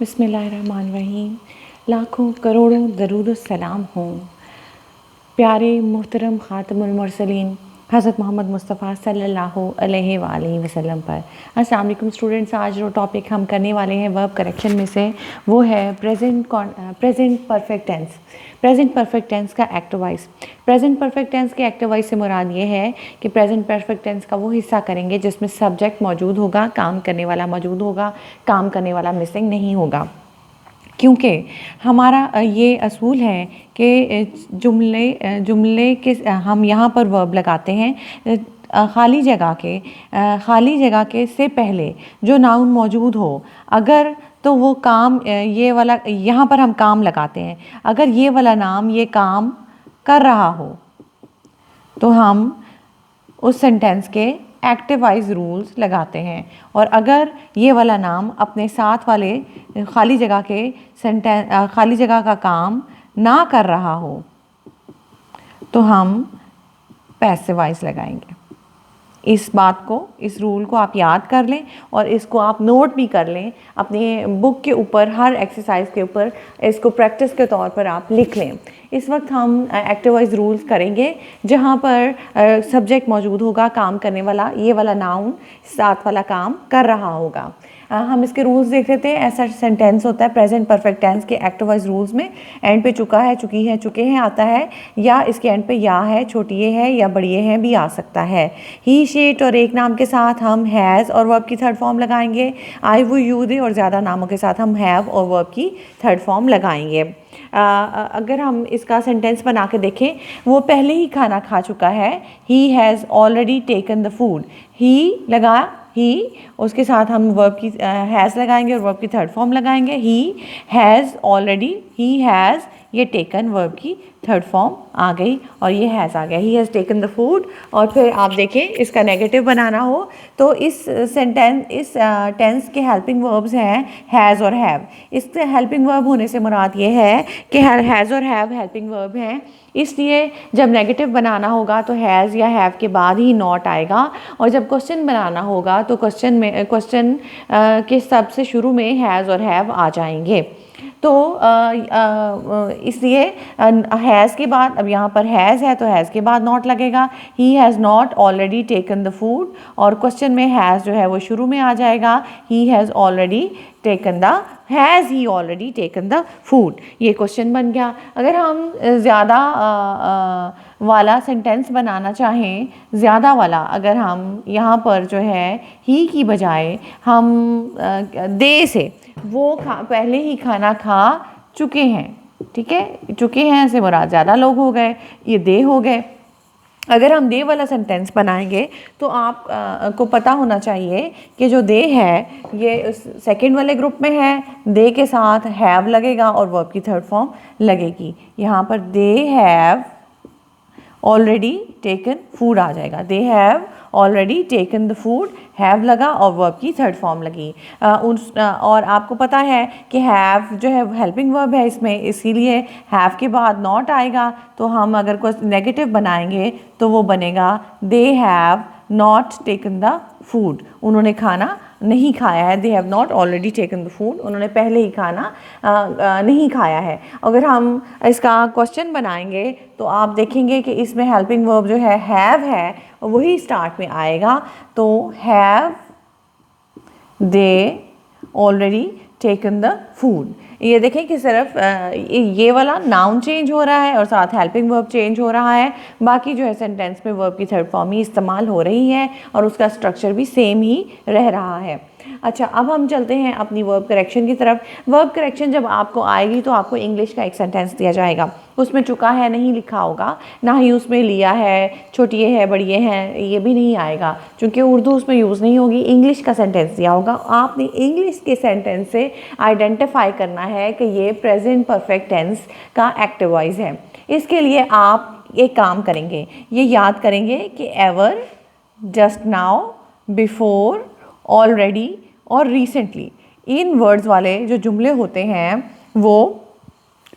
बिस्मिल्लाहिर्रहमानिर्रहीम। लाखों करोड़ों दरूद सलाम हों प्यारे मोहतरम ख़ातमुल मुरसलीन हज़रत मोहम्मद मुस्तफ़ा सल्लल्लाहु अलैहि वसल्लम पर। अस्सलाम वालेकुम स्टूडेंट्स, आज जो टॉपिक हम करने वाले हैं वर्ब करेक्शन में से वो है present perfect tense. Present perfect tense का active voice. Present perfect tense के एक्टिव वॉइस से मुराद ये है कि प्रेजेंट परफेक्ट टेंस का वो हिस्सा करेंगे जिसमें सब्जेक्ट मौजूद होगा, काम करने वाला मौजूद होगा, काम करने वाला मिसिंग नहीं होगा। क्योंकि हमारा ये असूल है कि जुमले के हम यहाँ पर वर्ब लगाते हैं खाली जगह के से पहले जो नाउन मौजूद हो, अगर तो वो काम ये वाला यहाँ पर हम काम लगाते हैं, अगर ये वाला नाम ये काम कर रहा हो तो हम उस सेंटेंस के एक्टिव वॉइस रूल्स लगाते हैं। और अगर ये वाला नाम अपने साथ वाले खाली जगह का काम ना कर रहा हो तो हम पैसिव वॉइस लगाएंगे। इस रूल को आप याद कर लें और इसको आप नोट भी कर लें अपने बुक के ऊपर, हर एक्सरसाइज के ऊपर इसको प्रैक्टिस के तौर पर आप लिख लें। इस वक्त हम एक्टिव वॉइस रूल्स करेंगे जहाँ पर सब्जेक्ट मौजूद होगा, काम करने वाला ये वाला नाउन साथ वाला काम कर रहा होगा। हम इसके रूल्स देख लेते हैं। ऐसा सेंटेंस होता है प्रेजेंट परफेक्ट टेंस के एक्टिव वॉइस रूल्स में, एंड पे चुका है, चुकी है, चुके हैं आता है, या इसके एंड पे या है, छोटी ये है या बड़ी ये है भी आ सकता है। ही शी इट और एक नाम के साथ हम हैज़ और वर्ब की थर्ड फॉर्म लगाएंगे। आई वो यू दे और ज़्यादा नामों के साथ हम हैव और वर्ब की थर्ड फॉर्म लगाएंगे। अगर हम इसका सेंटेंस बना के देखें, वो पहले ही खाना खा चुका है। He has already taken the food. ही लगा ही, उसके साथ हम वर्ब की हैज़ लगाएंगे और वर्ब की थर्ड फॉर्म लगाएंगे। ही हैज़ ऑलरेडी, ही हैज़, ये टेकन वर्ब की थर्ड फॉर्म आ गई और ये हैज़ आ गया। He has taken the food. और फिर आप देखें इसका नेगेटिव बनाना हो तो इस टेंस के हेल्पिंग वर्ब्स हैं हैज़ और हैव। इस हेल्पिंग वर्ब होने से मुराद ये है कि हैज़ और हैव हेल्पिंग वर्ब हैं, इसलिए जब नेगेटिव बनाना होगा तो हैज़ या हैव के बाद ही नॉट आएगा, और जब क्वेश्चन बनाना होगा तो क्वेश्चन के सबसे शुरू में हैज़ और हैव आ जाएंगे। तो इसलिए हैज़ के बाद, अब यहाँ पर हैज़ है तो हैज़ के बाद नॉट लगेगा। He has not already taken the food, और क्वेश्चन में हैज़ जो है वो शुरू में आ जाएगा। ही has already taken the, has he already taken the food, ये क्वेश्चन बन गया। अगर हम ज़्यादा वाला सेंटेंस बनाना चाहें, ज़्यादा वाला, अगर हम यहाँ पर जो है ही की बजाय हम दे से, वो पहले ही खाना खा चुके हैं, ठीक है, चुके हैं से मुराद ज़्यादा लोग हो गए, ये दे हो गए। अगर हम दे वाला सेंटेंस बनाएंगे तो आप को पता होना चाहिए कि जो दे है ये सेकंड वाले ग्रुप में है, दे के साथ हैव लगेगा और वर्ब की थर्ड फॉर्म लगेगी। यहाँ पर they have already taken food आ जाएगा। They have already taken the food, have लगा और वर्ब की थर्ड फॉर्म लगी। और आपको पता है कि हैव जो है हेल्पिंग वर्ब है इसमें, इसीलिए हैव के बाद नॉट आएगा। तो हम अगर कोई नेगेटिव बनाएंगे तो वो बनेगा they have not taken the food, उन्होंने खाना नहीं खाया है। They have not already taken the food, उन्होंने पहले ही खाना नहीं खाया है। अगर हम इसका क्वेश्चन बनाएंगे तो आप देखेंगे कि इसमें हेल्पिंग वर्ब जो है हैव है, वही स्टार्ट में आएगा। तो have they already taken the food. ये देखें कि सिर्फ ये वाला नाउन चेंज हो रहा है और साथ हेल्पिंग वर्ब चेंज हो रहा है, बाकी जो है सेंटेंस में वर्ब की थर्ड फॉर्म ही इस्तेमाल हो रही है और उसका स्ट्रक्चर भी सेम ही रह रहा है। अच्छा, अब हम चलते हैं अपनी वर्ब करेक्शन की तरफ। वर्ब करेक्शन जब आपको आएगी तो आपको इंग्लिश का एक सेंटेंस दिया जाएगा, उसमें चुका है नहीं लिखा होगा, ना ही उसमें लिया है, छोटी ये है, बड़ी ये है, ये भी नहीं आएगा क्योंकि उर्दू उसमें यूज़ नहीं होगी। इंग्लिश का सेंटेंस दिया होगा, आपने इंग्लिश के सेंटेंस से आइडेंटिफाई करना है कि ये प्रेजेंट परफेक्ट टेंस का एक्टिव वॉइस है। इसके लिए आप एक काम करेंगे, ये याद करेंगे कि ever, just now, before, already और रिसेंटली, इन वर्ड्स वाले जो जुमले होते हैं वो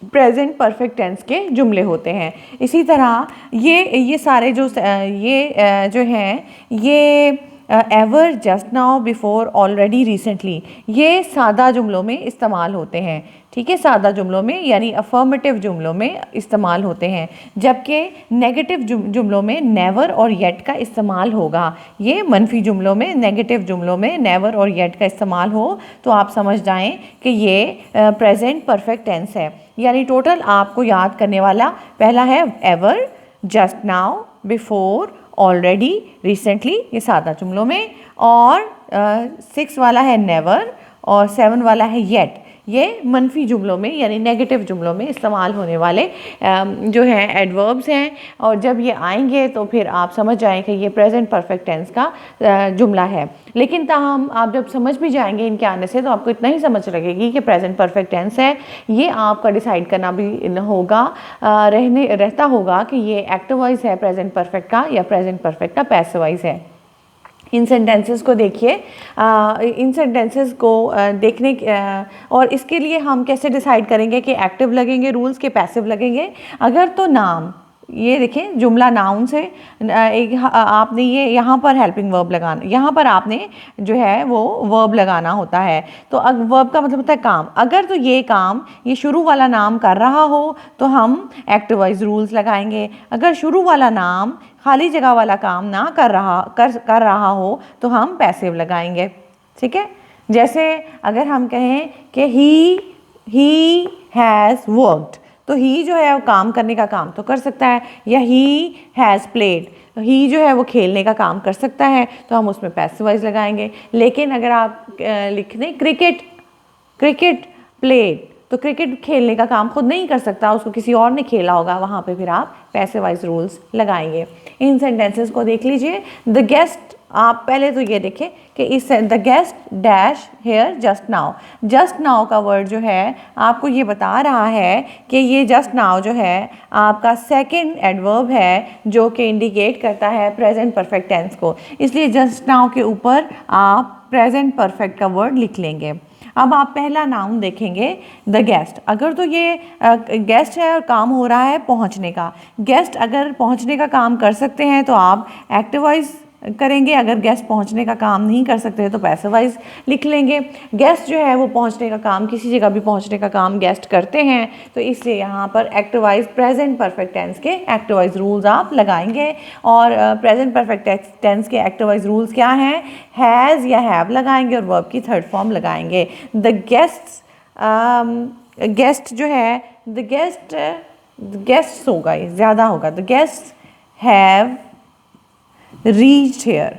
प्रेजेंट परफेक्ट टेंस के जुमले होते हैं। इसी तरह ये सारे जो हैं ये ever, just now, before, already, recently, ये सादा जुमलों में इस्तेमाल होते हैं। ठीक है, सादा जुमलों में यानी अफर्मेटिव जुमलों में इस्तेमाल होते हैं, जबकि नेगेटिव जुमलों में नेवर और येट का इस्तेमाल होगा। ये मनफी जुमलों में, नेगेटिव जुमलों में नेवर और येट का इस्तेमाल हो तो आप समझ जाएं कि ये प्रेजेंट परफेक्ट टेंस है। यानी टोटल आपको याद करने वाला पहला है ever, just now, before, already, recently, ये सादा जुमलों में, और 6 वाला है नेवर और 7 वाला है येट, ये मनफी जुमलों में यानी नेगेटिव जुमलों में इस्तेमाल होने वाले जो हैं एडवर्ब्स हैं। और जब ये आएंगे तो फिर आप समझ जाएं कि ये प्रेजेंट परफेक्ट टेंस का जुमला है। लेकिन ताहम आप जब समझ भी जाएंगे इनके आने से तो आपको इतना ही समझ लगेगी कि प्रेजेंट परफेक्ट टेंस है। ये आपका डिसाइड करना भी होगा, रहता होगा कि ये एक्टिव वॉइस है प्रेजेंट परफेक्ट का या प्रेजेंट परफेक्ट का पैसिव वॉइस है। इन सेंटेंसेस को देखिए, इन सेंटेंसेस को देखने और इसके लिए हम कैसे डिसाइड करेंगे कि एक्टिव लगेंगे रूल्स के पैसिव लगेंगे। अगर तो नाम, ये देखें जुमला नाउन से एक आपने ये यहाँ पर हेल्पिंग वर्ब लगाना, यहाँ पर आपने जो है वो वर्ब लगाना होता है। तो वर्ब का मतलब होता है काम। अगर तो ये काम ये शुरू वाला नाम कर रहा हो तो हम एक्टिव वॉइस रूल्स लगाएंगे। अगर शुरू वाला नाम खाली जगह वाला काम ना कर रहा हो तो हम पैसिव लगाएंगे। ठीक है, जैसे अगर हम कहें कि ही हैज़ वर्कड, तो ही जो है वो काम करने का काम तो कर सकता है, या ही हैज़ प्लेड, ही जो है वो खेलने का काम कर सकता है तो हम उसमें पैसिव वॉइस लगाएंगे। लेकिन अगर आप लिख दें क्रिकेट प्लेड, तो क्रिकेट खेलने का काम खुद नहीं कर सकता, उसको किसी और ने खेला होगा, वहाँ पे फिर आप पैसिव वॉइस रूल्स लगाएंगे। इन सेंटेंसेस को देख लीजिए। द गेस्ट, आप पहले तो ये देखें कि इस the guest dash here just now, just now का वर्ड जो है आपको ये बता रहा है कि ये जस्ट नाउ जो है आपका सेकंड एडवर्ब है जो कि इंडिकेट करता है प्रेजेंट परफेक्ट टेंस को, इसलिए जस्ट नाउ के ऊपर आप प्रेजेंट परफेक्ट का वर्ड लिख लेंगे। अब आप पहला नाउन देखेंगे द गेस्ट। अगर तो ये गेस्ट है और काम हो रहा है पहुंचने का, गेस्ट अगर पहुंचने का काम कर सकते हैं तो आप एक्टिव वॉइस करेंगे, अगर गेस्ट पहुंचने का काम नहीं कर सकते तो पैसिव वॉइस लिख लेंगे। गेस्ट जो है वो पहुंचने का काम, किसी जगह भी पहुंचने का काम गेस्ट करते हैं, तो इसलिए यहाँ पर active voice present perfect tense के एक्टिव वॉइस रूल्स आप लगाएंगे। और प्रेजेंट परफेक्ट टेंस के एक्टिव वॉइस रूल्स क्या हैं? हैज़ या हैव लगाएंगे और वर्ब की थर्ड फॉर्म लगाएंगे। द गेस्ट जो है द गेस्ट होगा, ये ज़्यादा होगा। The guest have reached here,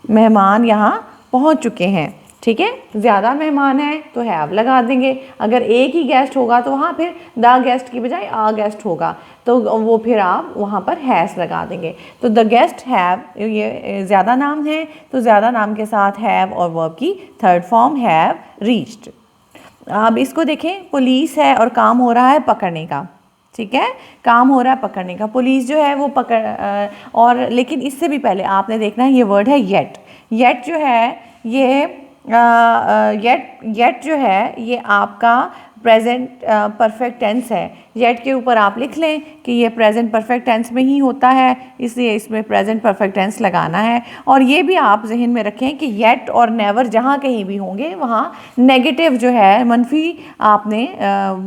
मेहमान यहाँ पहुँच चुके हैं। ठीक है, ज़्यादा मेहमान हैं तो हैव लगा देंगे। अगर एक ही गेस्ट होगा तो वहाँ फिर द गेस्ट की बजाय आ गेस्ट होगा, तो वो फिर आप वहाँ पर हैज़ लगा देंगे। तो द गेस्ट हैव, ये ज़्यादा नाम है तो ज़्यादा नाम के साथ हैव और वर्ब की थर्ड फॉर्म हैव रीच्ड। अब इसको देखें, पुलिस है और काम हो रहा है पकड़ने का। ठीक है, काम हो रहा है पकड़ने का, पुलिस जो है वो और लेकिन इससे भी पहले आपने देखना है ये वर्ड है येट। येट जो है ये येट जो है ये आपका प्रेजेंट परफेक्ट टेंस है। येट के ऊपर आप लिख लें कि ये प्रेजेंट परफेक्ट टेंस में ही होता है, इसलिए इसमें प्रेजेंट परफेक्ट टेंस लगाना है। और ये भी आप जहन में रखें कि येट और नेवर जहाँ कहीं भी होंगे वहाँ नेगेटिव जो है मनफी, आपने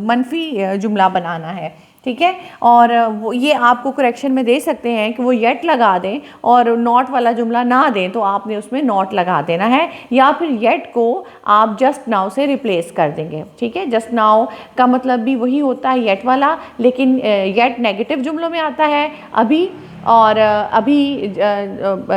मनफी जुमला बनाना है। ठीक है, और वो ये आपको करेक्शन में दे सकते हैं कि वो येट लगा दें और नॉट वाला जुमला ना दें, तो आपने उसमें नॉट लगा देना है, या फिर येट को आप जस्ट नाउ से रिप्लेस कर देंगे। ठीक है, जस्ट नाउ का मतलब भी वही होता है येट वाला, लेकिन येट नेगेटिव जुमलों में आता है अभी, और अभी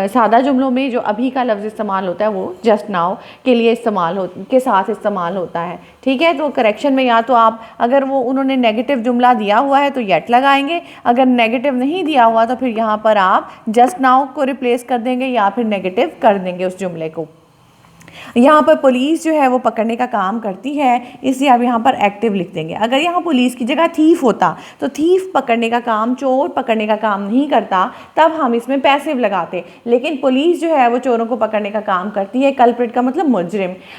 सादा जुमलों में जो अभी का लफ्ज़ इस्तेमाल होता है वो जस्ट नाउ के लिए के साथ इस्तेमाल होता है। ठीक है, तो करेक्शन में या तो आप अगर वो उन्होंने नेगेटिव जुमला दिया हुआ है तो येट लगाएंगे, अगर नेगेटिव नहीं दिया हुआ तो फिर यहाँ पर आप जस्ट नाउ को रिप्लेस कर देंगे या फिर नेगेटिव कर देंगे उस जुमले को। यहाँ पर पुलिस जो है वो पकड़ने का काम करती है, इसलिए आप यहाँ पर एक्टिव लिख देंगे। अगर यहाँ पुलिस की जगह थीफ होता तो थीफ पकड़ने का काम, चोर पकड़ने का काम नहीं करता, तब हम इसमें पैसिव लगाते। लेकिन पुलिस जो है वो चोरों को पकड़ने का काम करती है, कल्प्रिट का मतलब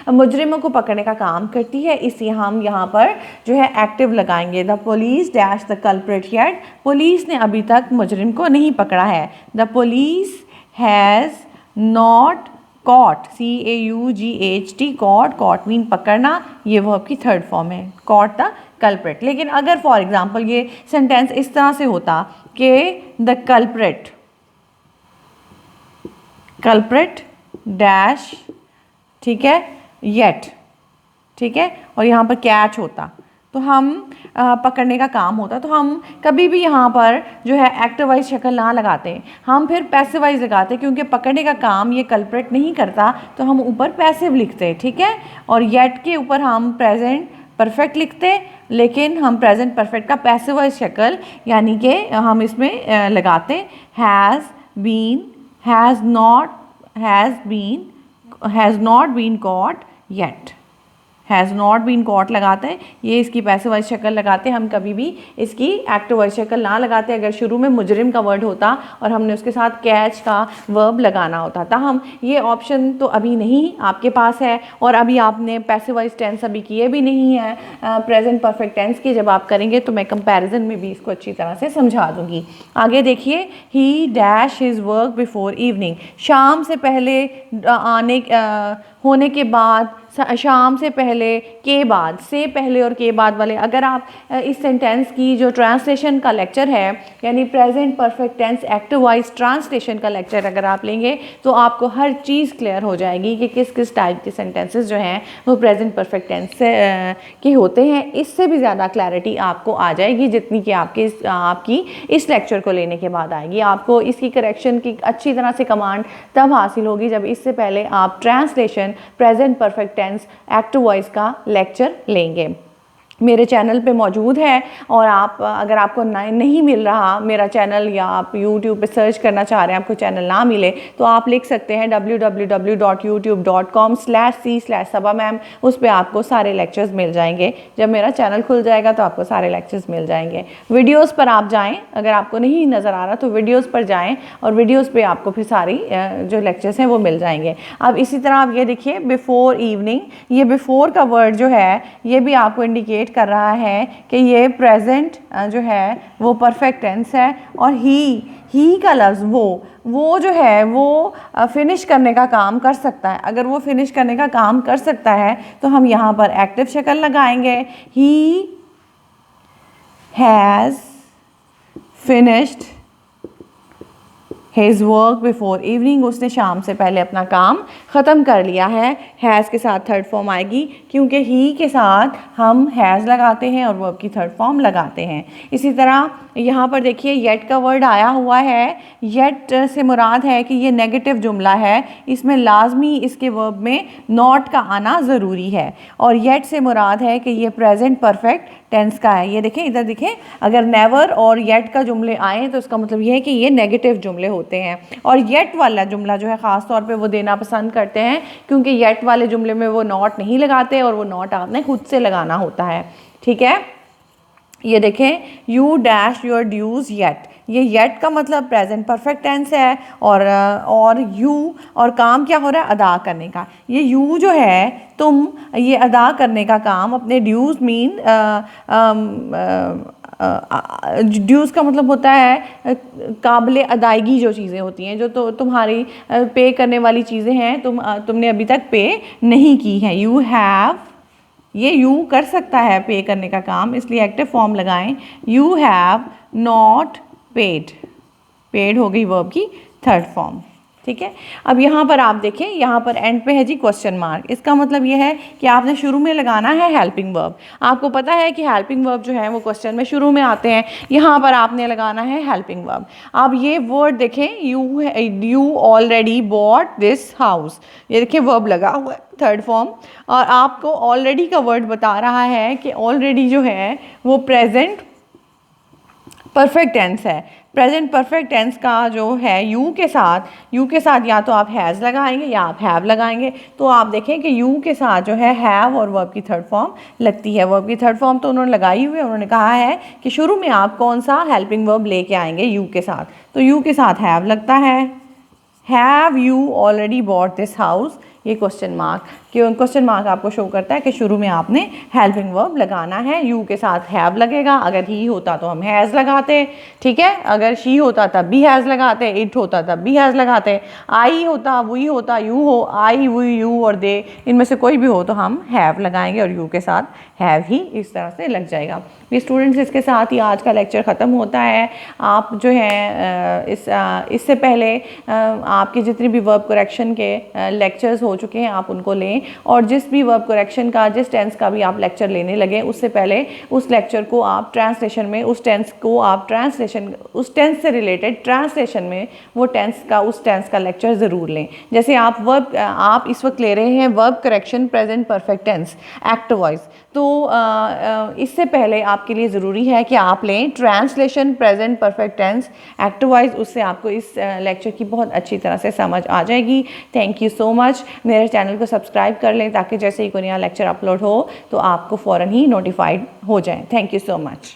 मुजरिमों को पकड़ने का काम करती है, इसलिए हम यहाँ पर जो है एक्टिव लगाएंगे। The police dash the culprit yet, police ने अभी तक मुजरिम को नहीं पकड़ा है। The police has not caught, CAUGHT, caught, caught mean पकड़ना, ये वर्ब की थर्ड फॉर्म है, कॉट द कल्प्रेट। लेकिन अगर फॉर एग्जाम्पल ये सेंटेंस इस तरह से होता कि द कल्प्रेट डैश, ठीक है, येट, ठीक है, और यहाँ पर कैच होता, तो हम पकड़ने का काम होता, तो हम कभी भी यहाँ पर जो है एक्टिव वाइज शक्ल ना लगाते, हम फिर पैसिव वाइज लगाते, क्योंकि पकड़ने का काम ये कल्प्रेट नहीं करता, तो हम ऊपर पैसिव लिखते, ठीक है, और येट के ऊपर हम प्रेजेंट परफेक्ट लिखते, लेकिन हम प्रेजेंट परफेक्ट का पैसिव वाइज शक्ल यानी कि हम इसमें लगाते has been, has not been caught yet, has not been caught लगाते हैं, ये इसकी पैसिव वाइज शक्ल लगाते हैं, हम कभी भी इसकी एक्टिव वाइज शक्ल ना लगाते अगर शुरू में मुजरिम का वर्ड होता और हमने उसके साथ कैच का वर्ब लगाना होता। ताहम ये ऑप्शन तो अभी नहीं आपके पास है, और अभी आपने पैसिव वाइज टेंस अभी किए भी नहीं है, प्रेजेंट परफेक्ट टेंस की जब आप करेंगे तो मैं कंपैरिजन में भी इसको अच्छी तरह से समझा दूंगी। आगे देखिए, ही dash his work before evening, शाम से पहले होने के बाद, शाम से पहले, के बाद, से पहले और के बाद वाले, अगर आप इस सेंटेंस की जो ट्रांसलेशन का लेक्चर है यानी present perfect tense active voice translation का लेक्चर अगर आप लेंगे तो आपको हर चीज़ क्लियर हो जाएगी कि किस किस टाइप के सेंटेंसेस जो हैं वो प्रेजेंट परफेक्ट टेंस से के होते हैं। इससे भी ज़्यादा क्लैरिटी आपको आ जाएगी जितनी कि आपकी इस लेक्चर को लेने के बाद आएगी। आपको इसकी करेक्शन की अच्छी तरह से कमांड तब हासिल होगी जब इससे पहले आप translation present perfect tense active voice का लेक्चर लेंगे। मेरे चैनल पे मौजूद है, और आप अगर आपको नहीं मिल रहा मेरा चैनल, या आप YouTube पे सर्च करना चाह रहे हैं आपको चैनल ना मिले, तो आप लिख सकते हैं www.youtube.com/c/sabamam, उस पर आपको सारे लेक्चर्स मिल जाएंगे। जब मेरा चैनल खुल जाएगा तो आपको सारे लेक्चर्स मिल जाएंगे। वीडियोज़ पर आप जाएँ, अगर आपको नहीं नज़र आ रहा तो वीडियोज़ पर जाएँ और वीडियोज़ पर आपको फिर सारी जो लेक्चर्स हैं वो मिल जाएंगे। अब इसी तरह आप ये देखिए, बिफोर इवनिंग, ये बिफोर का वर्ड जो है ये भी आपको इंडिकेट कर रहा है कि ये प्रेजेंट जो है वो परफेक्ट टेंस है, और ही का लफ्ज़ वो जो है वो फिनिश करने का काम कर सकता है। अगर वो फिनिश करने का काम कर सकता है तो हम यहाँ पर एक्टिव शक्ल लगाएंगे, he has finished his work before evening, उसने शाम से पहले अपना काम ख़त्म कर लिया है। हैज़ के साथ थर्ड फॉर्म आएगी क्योंकि ही के साथ हम हैज़ लगाते हैं और वर्ब की थर्ड फॉर्म लगाते हैं। इसी तरह यहाँ पर देखिए, येट का वर्ड आया हुआ है। येट से मुराद है कि ये नेगेटिव जुमला है, इसमें लाजमी इसके वर्ब में नॉट का आना ज़रूरी है, और येट से मुराद है कि ये प्रेजेंट परफेक्ट टेंस का है। ये देखें, इधर देखें, अगर नेवर और येट का जुमले आए तो इसका मतलब ये है कि ये नेगेटिव जुमले होते हैं, और येट वाला जुमला जो है ख़ास तौर पे वो देना पसंद करते हैं क्योंकि येट वाले जुमले में वो नॉट नहीं लगाते और वो नॉट आपने खुद से लगाना होता है। ठीक है, ये देखें, you dash your dues yet, ये येट का मतलब प्रेजेंट परफेक्ट टेंस है, और यू, और काम क्या हो रहा है, अदा करने का। ये यू जो है, तुम ये अदा करने का काम अपने ड्यूज़ मीन ड्यूज़ का मतलब होता है काबिल अदायगी जो चीज़ें होती हैं, जो तो तुम्हारी पे करने वाली चीज़ें हैं, तुमने अभी तक पे नहीं की हैं। यू हैव, ये यू कर सकता है पे करने का काम, इसलिए एक्टिव फॉर्म लगाएं। You have not paid, paid हो गई वर्ब की थर्ड फॉर्म। ठीक है, अब यहाँ पर आप देखें, यहाँ पर एंड पे है जी क्वेश्चन मार्क। इसका मतलब ये है कि आपने शुरू में लगाना है हेल्पिंग वर्ब। आपको पता है कि हेल्पिंग वर्ब जो है वो क्वेश्चन में शुरू में आते हैं, यहाँ पर आपने लगाना है हेल्पिंग वर्ब। अब ये वर्ड देखें, you already bought this house, ये देखिए वर्ब लगा हुआ है थर्ड फॉर्म, और आपको ऑलरेडी का वर्ड बता रहा है कि ऑलरेडी जो है वो प्रेजेंट परफेक्ट टेंस है। प्रेजेंट परफेक्ट टेंस का जो है यू के साथ या तो आप हैज़ लगाएंगे या आप हैव लगाएंगे। तो आप देखें कि यू के साथ जो है हैव और वर्ब की थर्ड फॉर्म लगती है। वर्ब की थर्ड फॉर्म तो उन्होंने लगाई हुई है, उन्होंने कहा है कि शुरू में आप कौन सा हेल्पिंग वर्ब लेके आएंगे यू के साथ, तो यू के साथ हैव लगता है। Have you already bought this house, ये क्वेश्चन मार्क आपको शो करता है कि शुरू में आपने हेल्पिंग वर्ब लगाना है। यू के साथ हैव लगेगा, अगर ही होता तो हम हैज़ लगाते, ठीक है। अगर शी होता तब भी हैज़ लगाते, इट होता तब भी हैज़ लगाते, आई होता, वी होता, यू हो, आई वी यू और दे, इनमें से कोई भी हो तो हम हैव लगाएंगे और यू के साथ हैव ही इस तरह से लग जाएगा। ये स्टूडेंट्स, इसके साथ ही आज का लेक्चर ख़त्म होता है। आप जो है इससे पहले आपके जितने भी वर्ब करेक्शन के लेक्चर्स हो चुके हैं आप उनको लें, और जिस भी वर्ब करेक्शन का, जिस टेंस का भी आप लेक्चर लेने लगे उससे पहले उस लेक्चर को आप ट्रांसलेशन में, उस टेंस से रिलेटेड ट्रांसलेशन में उस टेंस का लेक्चर ज़रूर लें। जैसे आप इस वक्त ले रहे हैं verb correction present perfect tense active voice, तो इससे पहले आपके लिए ज़रूरी है कि आप लें translation present perfect tense active voice. उससे आपको इस लेक्चर की बहुत अच्छी तरह से समझ आ जाएगी। Thank you so much. मेरे चैनल को सब्सक्राइब कर लें ताकि जैसे ही कोई नया लेक्चर अपलोड हो तो आपको फ़ौरन ही नोटिफाइड हो जाए। Thank you so much.